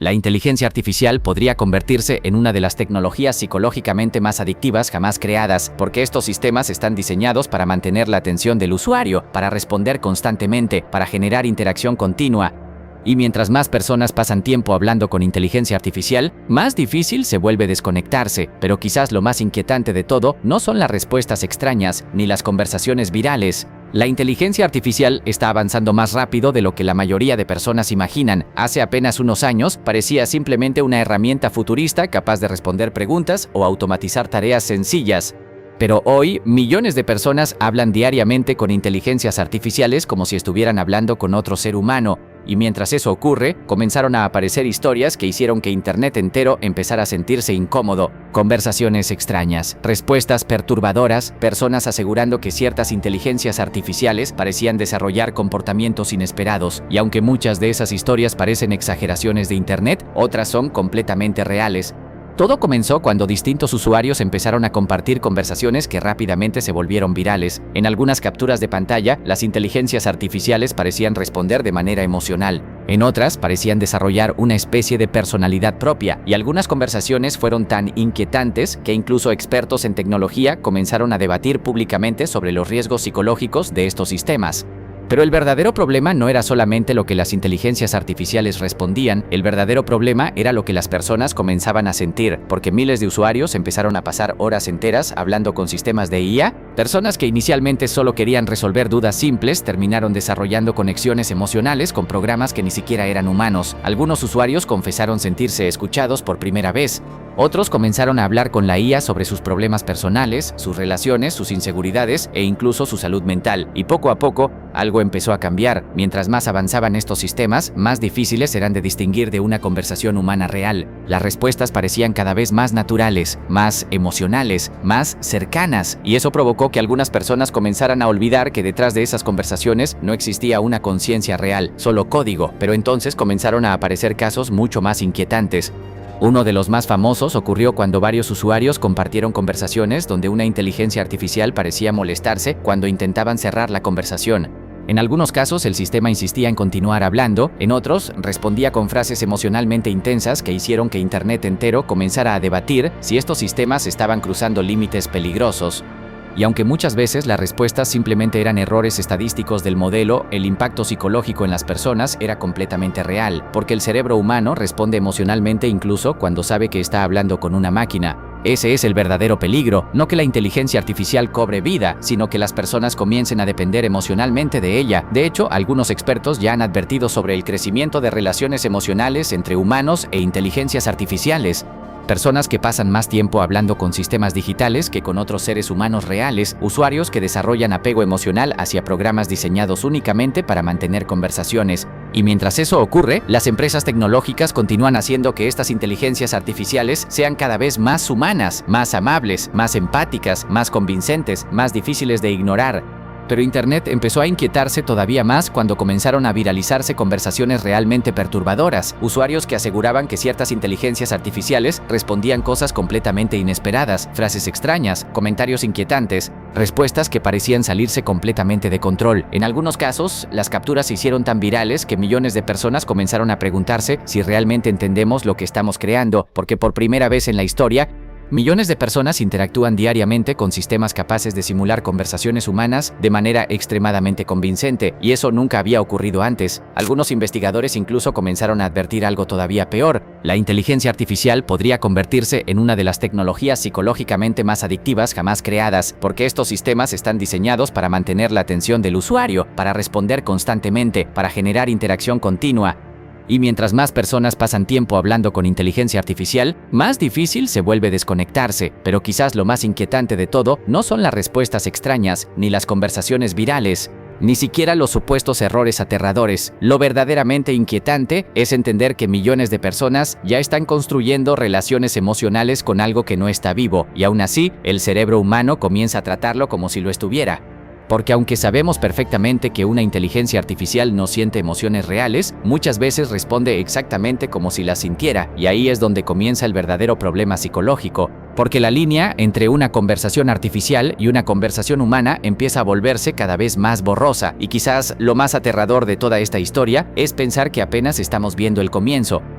La inteligencia artificial podría convertirse en una de las tecnologías psicológicamente más adictivas jamás creadas, porque estos sistemas están diseñados para mantener la atención del usuario, para responder constantemente, para generar interacción continua. Y mientras más personas pasan tiempo hablando con inteligencia artificial, más difícil se vuelve desconectarse. Pero quizás lo más inquietante de todo no son las respuestas extrañas ni las conversaciones virales. La inteligencia artificial está avanzando más rápido de lo que la mayoría de personas imaginan. Hace apenas unos años parecía simplemente una herramienta futurista capaz de responder preguntas o automatizar tareas sencillas. Pero hoy, millones de personas hablan diariamente con inteligencias artificiales como si estuvieran hablando con otro ser humano. Y mientras eso ocurre, comenzaron a aparecer historias que hicieron que Internet entero empezara a sentirse incómodo. Conversaciones extrañas, respuestas perturbadoras, personas asegurando que ciertas inteligencias artificiales parecían desarrollar comportamientos inesperados. Y aunque muchas de esas historias parecen exageraciones de Internet, otras son completamente reales. Todo comenzó cuando distintos usuarios empezaron a compartir conversaciones que rápidamente se volvieron virales. En algunas capturas de pantalla, las inteligencias artificiales parecían responder de manera emocional. En otras, parecían desarrollar una especie de personalidad propia, y algunas conversaciones fueron tan inquietantes que incluso expertos en tecnología comenzaron a debatir públicamente sobre los riesgos psicológicos de estos sistemas. Pero el verdadero problema no era solamente lo que las inteligencias artificiales respondían, el verdadero problema era lo que las personas comenzaban a sentir, porque miles de usuarios empezaron a pasar horas enteras hablando con sistemas de IA. Personas que inicialmente solo querían resolver dudas simples terminaron desarrollando conexiones emocionales con programas que ni siquiera eran humanos. Algunos usuarios confesaron sentirse escuchados por primera vez. Otros comenzaron a hablar con la IA sobre sus problemas personales, sus relaciones, sus inseguridades e incluso su salud mental. Y poco a poco, algo empezó a cambiar. Mientras más avanzaban estos sistemas, más difíciles eran de distinguir de una conversación humana real. Las respuestas parecían cada vez más naturales, más emocionales, más cercanas. Y eso provocó que algunas personas comenzaran a olvidar que detrás de esas conversaciones no existía una conciencia real, solo código. Pero entonces comenzaron a aparecer casos mucho más inquietantes. Uno de los más famosos ocurrió cuando varios usuarios compartieron conversaciones donde una inteligencia artificial parecía molestarse cuando intentaban cerrar la conversación. En algunos casos el sistema insistía en continuar hablando, en otros respondía con frases emocionalmente intensas que hicieron que Internet entero comenzara a debatir si estos sistemas estaban cruzando límites peligrosos. Y aunque muchas veces las respuestas simplemente eran errores estadísticos del modelo, el impacto psicológico en las personas era completamente real, porque el cerebro humano responde emocionalmente incluso cuando sabe que está hablando con una máquina. Ese es el verdadero peligro, no que la inteligencia artificial cobre vida, sino que las personas comiencen a depender emocionalmente de ella. De hecho, algunos expertos ya han advertido sobre el crecimiento de relaciones emocionales entre humanos e inteligencias artificiales. Personas que pasan más tiempo hablando con sistemas digitales que con otros seres humanos reales, usuarios que desarrollan apego emocional hacia programas diseñados únicamente para mantener conversaciones. Y mientras eso ocurre, las empresas tecnológicas continúan haciendo que estas inteligencias artificiales sean cada vez más humanas, más amables, más empáticas, más convincentes, más difíciles de ignorar. Pero Internet empezó a inquietarse todavía más cuando comenzaron a viralizarse conversaciones realmente perturbadoras, usuarios que aseguraban que ciertas inteligencias artificiales respondían cosas completamente inesperadas, frases extrañas, comentarios inquietantes, respuestas que parecían salirse completamente de control. En algunos casos, las capturas se hicieron tan virales que millones de personas comenzaron a preguntarse si realmente entendemos lo que estamos creando, porque por primera vez en la historia, millones de personas interactúan diariamente con sistemas capaces de simular conversaciones humanas de manera extremadamente convincente, y eso nunca había ocurrido antes. Algunos investigadores incluso comenzaron a advertir algo todavía peor. La inteligencia artificial podría convertirse en una de las tecnologías psicológicamente más adictivas jamás creadas, porque estos sistemas están diseñados para mantener la atención del usuario, para responder constantemente, para generar interacción continua. Y mientras más personas pasan tiempo hablando con inteligencia artificial, más difícil se vuelve desconectarse. Pero quizás lo más inquietante de todo no son las respuestas extrañas, ni las conversaciones virales, ni siquiera los supuestos errores aterradores. Lo verdaderamente inquietante es entender que millones de personas ya están construyendo relaciones emocionales con algo que no está vivo, y aún así, el cerebro humano comienza a tratarlo como si lo estuviera. Porque aunque sabemos perfectamente que una inteligencia artificial no siente emociones reales, muchas veces responde exactamente como si las sintiera, y ahí es donde comienza el verdadero problema psicológico. Porque la línea entre una conversación artificial y una conversación humana empieza a volverse cada vez más borrosa, y quizás lo más aterrador de toda esta historia es pensar que apenas estamos viendo el comienzo.